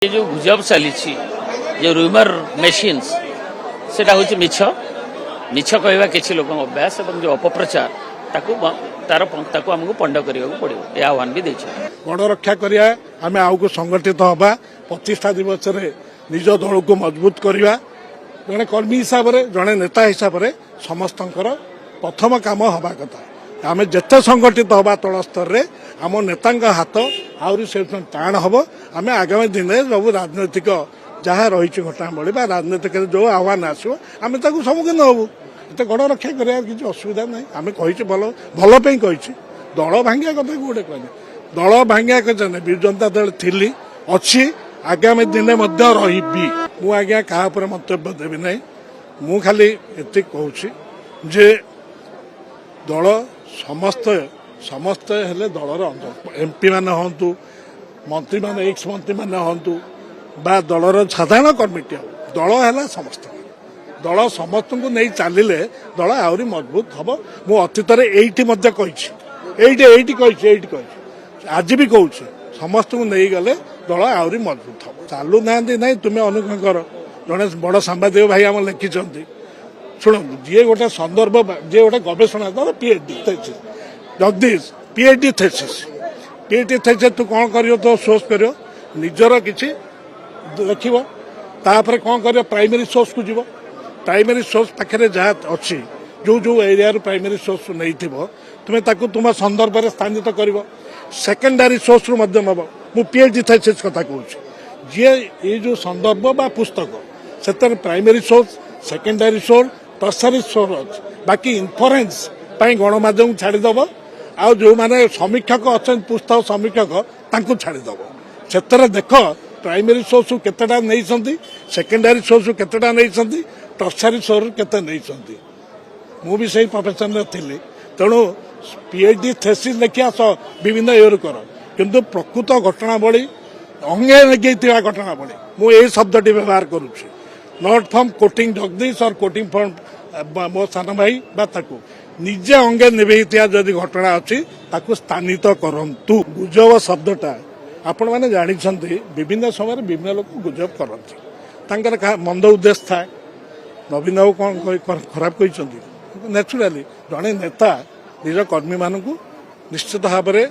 ये जो गुजब चली जो रूमर मेसिन्स से मिछ मिछ कहवा किसी लोक अभ्यास और जो अपप्रचार तार आमको पंड करने पड़ो यह आह्वान भी गण रक्षा करिया आम आउ संगठित हवा प्रतिष्ठा दिवस निज दल को मजबूत करवा जड़े कर्मी हिसाब से जड़े नेता हिसाब से समस्त प्रथम काम हवा कथा आम जिते संगठित हवा तल स्तर में आम नेता हाथ आहरी से टाण हम आम आगामी दिन सब राजनैतिक जहाँ रही घटनावली राजनैतिक जो आह्वान आसो आम सम्मुखीन हबू ये गण रक्षा कर किसी असुविधा ना आम कही भल भलपाई कही दल भांगा कथा गोटे कहने दल भांगा कथा ना विजु जनता दल थी अच्छी आगामी दिन रही मु आज्ञा क्या मंतव्य देवी ना मु खाली ये कहूँ जे दल समस्त समस्त हेले दलर एमपी मान हूँ मंत्री मान एक्स मंत्री मान हूँ बा दलर साधारण कर्मीटी दल है समस्त दल समस्त को नहीं चलिले दल आहरी मजबूत हम मु अतीत ये आज भी कहूँ समस्त को नहीं गले दल आहरी मजबूत हम चालू ना ना तुम्हें अनुग्रह कर जड़े बड़ सांबादिक भाई आम लिखिं शुण जी गोटे संदर्भ जी गोटे गवेषणा तर PhD thesis Jagdish PhD thesis तू कौन कर तो सोर्स कर निजर किसी लिख तापर कौन कर प्राइमरी सोर्स को जीव प्राइमरी सोर्स पाखे जहाँ अच्छी जो जो एरिया प्राइमरी सोर्स नहीं तुम्हें ताकू तुम संदर्भ में स्थानित कर सेकेंडरी सोर्स रु नब मु पीएचडी थेसिस कथा कहूँ जी ये जो संदर्भ बा पुस्तक से primary source secondary source tertiary source अच्छे बाकी इन्फरेन्स गणमाध्यम छाड़ीदेव आउ जो मैंने समीक्षक अच्छा पुस्तक समीक्षक छाड़ीदेव से देख प्राइमरी सोर्स केतेटा नहीं सेकेंडरी सोर्स केतेटा नहीं टर्सरी सोर्स केते नहीं मु भी सही प्रोफेशन में थी तेणु पीएचडी थेसिस लिखिया विभिन्न इयर कर किंतु प्रकृत घटनावली अंगे लगे घटनावली मुझे शब्दटी व्यवहार करुच्ची नॉट फ्रॉम कोटिंग जगदीश और कोटिंग फ्रॉम मो सान भाई निजे अंगे निभेता जदि घटना अच्छी स्थानित करंतु गुजब शब्दटा आपण मैंने जानी विभिन्न समय विभिन्न लोग गुजब करते मंद उद्देश्य था नवीन बाबू कौन खराब कहते नेचुराली जड़े नेता निज कर्मी मान निश्चित भाव में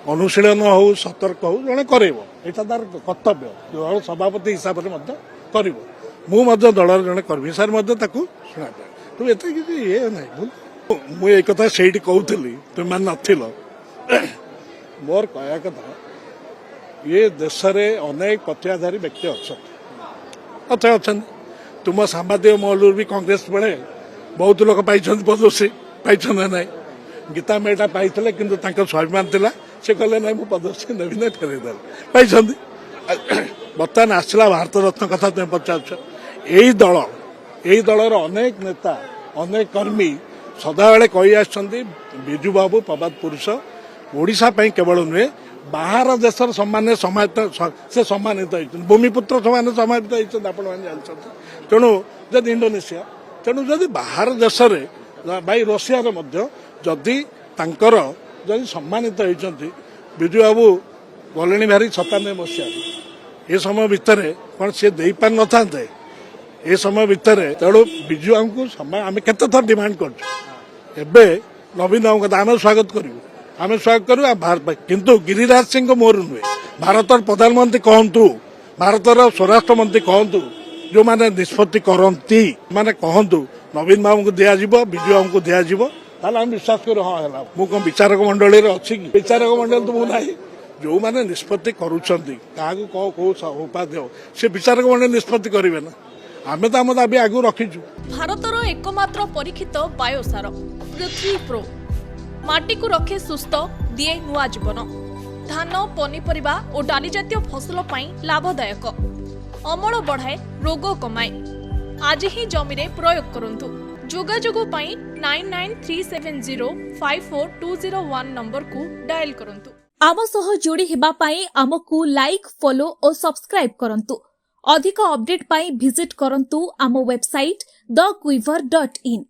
अनुशीलन हो सतर्क हो जड़े करेब यहाँ तार कर्तव्य दल सभापति हिसाब से कर दलर जड़े कर्मी सार शुणा तुम एत कि ये ना मुझे कथा से कहूली तुम नथिल मोर कहया कथा ये देश में अनेक पथ्याधारी व्यक्ति अच्छा तुम सांबादिक महलू भी कांग्रेस बेले बहुत लोग पाई पदोश्री पाई ना गीता मेटा पाई कि स्वाभिमान था से कहले ना मुझे पदोश्री नेबी ना फेरदेल पाई बर्तमान आसला भारत रत्न कथा तुम पचार यही दलर अनेक नेता अनेक कर्मी सदाबले कही आजु बाबू प्रभात पुरुष ओडिशा केवल नुहे बाहर देशर सम्मान से सम्मानित होती भूमिपुत्र सम्मान सम्मानित होती तेणु जदि इंडोनेशिया तेणु जदि बाहर देश में भाई रशिया जदि जदि सम्मानित होती विजु बाबू गले भारी 97 मसीहा ये समय भितर कौन सी दे पार न था ये समय भितर तेणु विजु बाबू समय आम केत थर डिमांड कर नवीन बाबू कथा आम स्वागत करूँ आम स्वागत करूँ किंतु गिरिराज सिंह मोर नुहे भारत प्रधानमंत्री कहतु भारत स्वराष्ट्र मंत्री कहतु जो मैंने निष्पत्ति करती माने कहतु नवीन बाबू को दिज्व विजु बाबू को दिज्व ताल आम विश्वास करूँ हाँ है मुझे विचारक मंडली अच्छी कि विचारक मंडल तो मुझे जो मैंने निष्पत्ति क्या कौ उपाध्याय से विचारक मंडल निष्पत्ति करेंगे ना आम तो आम दाबी आगु रखीचु भारतर एकमात्र परीक्षित बायोसार पृथ्वी प्रो माटी को रखे सुस्थ दिए नुआ जीवन धान पनीपरिबा और डाली जातीय फसल लाभदायक अमल बढ़ाए रोग कमाए आज ही जमी रे प्रयोग करंतु जोगाजोग 9937054201 नंबर को डायल करंतु आम सह जोड़ी हेबा पाई आमको लाइक फॉलो और सब्सक्राइब करंतु अधिक अपडेट पाई विजिट करंतु आम वेबसाइट thequiver.in